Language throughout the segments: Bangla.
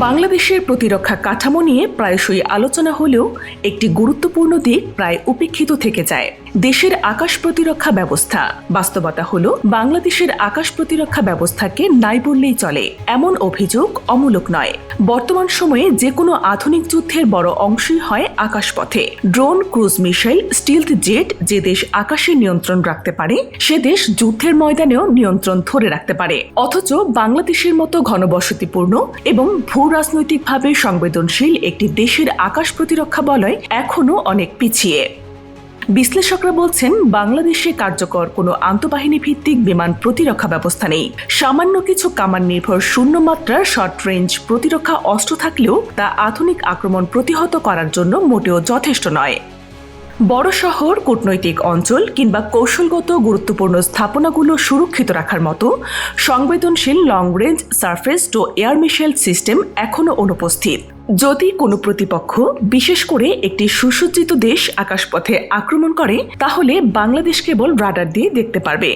বাংলাদেশের প্রতিরক্ষা কাঠামো নিয়ে প্রায়শই আলোচনা হলেও একটি গুরুত্বপূর্ণ দিক প্রায় উপেক্ষিত থেকে যায়। দেশের আকাশ প্রতিরক্ষা ব্যবস্থা। বাস্তবতা হলো বাংলাদেশের আকাশ প্রতিরক্ষা ব্যবস্থাকে নাই বললেই চলে। এমন অভিযোগ অমূলক নয়। বর্তমান সময়ে যে কোনো আধুনিক যুদ্ধের বড় অংশই হয় আকাশপথে। Drone, cruise missile, stealth jet. যে দেশ আকাশে নিয়ন্ত্রণ রাখতে পারে সে দেশ যুদ্ধের ময়দানেও নিয়ন্ত্রণ ধরে রাখতে পারে। অথচ বাংলাদেশের মতো ঘনবসতিপূর্ণ এবং ভূরাজনৈতিকভাবে সংবেদনশীল একটি দেশের আকাশ প্রতিরক্ষা বলয় এখনও অনেক পিছিয়ে। বিশ্লেষকরা বলছেন, বাংলাদেশে কার্যকর কোনো আন্তঃবাহিনী ভিত্তিক বিমান প্রতিরক্ষা ব্যবস্থা নেই। সামান্য কিছু কামান নির্ভর শূন্য মাত্রার শর্ট রেঞ্জ প্রতিরক্ষা অস্ত্র থাকলেও তা আধুনিক আক্রমণ প্রতিহত করার জন্য মোটেও যথেষ্ট নয়। বড় শহর, কূটনৈতিক অঞ্চল কিংবা কৌশলগত গুরুত্বপূর্ণ স্থাপনাগুলো সুরক্ষিত রাখার মতো সংবেদনশীল long range surface two air missile system এখনও অনুপস্থিত। যদি কোনো প্রতিপক্ষ, বিশেষ করে একটি সুসজ্জিত দেশ আকাশপথে আক্রমণ করে, তাহলে বাংলাদেশ কেবল রাডার দিয়ে দেখতে পারবে,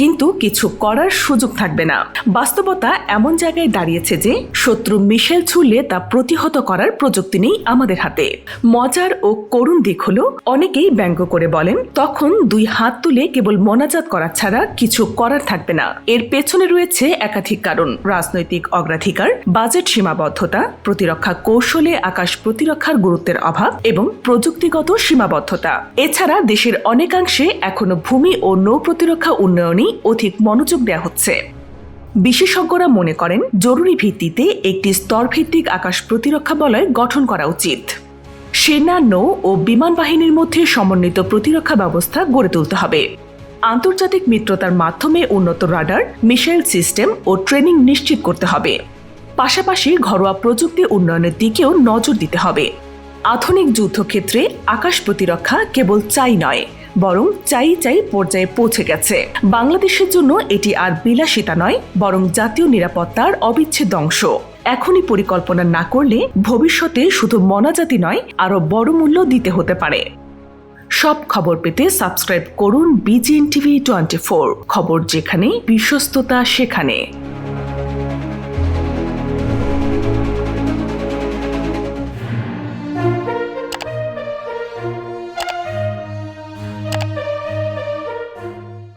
কিন্তু কিছু করার সুযোগ থাকবে না। বাস্তবতা এমন জায়গায় দাঁড়িয়েছে যে শত্রু মিসাইল ছুড়লে তা প্রতিহত করার প্রযুক্তি নেই আমাদের হাতে। মজার ও করুণ দিক হলো, অনেকেই ব্যঙ্গ করে বলেন, তখন দুই হাত তুলে কেবল মোনাজাত করা ছাড়া কিছু করার থাকবে না। এর পেছনে রয়েছে একাধিক কারণ: রাজনৈতিক অগ্রাধিকার, বাজেট সীমাবদ্ধতা, প্রতিরক্ষা কৌশলে আকাশ প্রতিরক্ষার গুরুত্বের অভাব এবং প্রযুক্তিগত সীমাবদ্ধতা। এছাড়া দেশের অনেকাংশে এখনো ভূমি ও নৌ প্রতিরক্ষা উন্নয়নে অধিক মনোযোগ দেওয়া হচ্ছে। বিশেষজ্ঞরা মনে করেন, জরুরি ভিত্তিতে একটি স্তরভিত্তিক আকাশ প্রতিরক্ষা বলয় গঠন করা উচিত। সেনা, নৌ ও বিমান বাহিনীর মধ্যে সমন্বিত প্রতিরক্ষা ব্যবস্থা গড়ে তুলতে হবে। আন্তর্জাতিক মিত্রতার মাধ্যমে উন্নত রাডার, মিসাইল সিস্টেম ও ট্রেনিং নিশ্চিত করতে হবে। পাশাপাশি ঘরোয়া প্রযুক্তি উন্নয়নের দিকেও নজর দিতে হবে। আধুনিক যুদ্ধক্ষেত্রে আকাশ প্রতিরক্ষা কেবল চাই নয়, বরং চাই পর্যায়ে পৌঁছে গেছে। বাংলাদেশের জন্য এটি আর বিলাসিতা নয়, বরং জাতীয় নিরাপত্তার অবিচ্ছেদ্য অংশ। এখনই পরিকল্পনা না করলে ভবিষ্যতে শুধু মোনাজাতি নয়, আরও বড় মূল্য দিতে হতে পারে। সব খবর পেতে সাবস্ক্রাইব করুন BGN TV 24। খবর যেখানে, বিশ্বস্ততা সেখানে।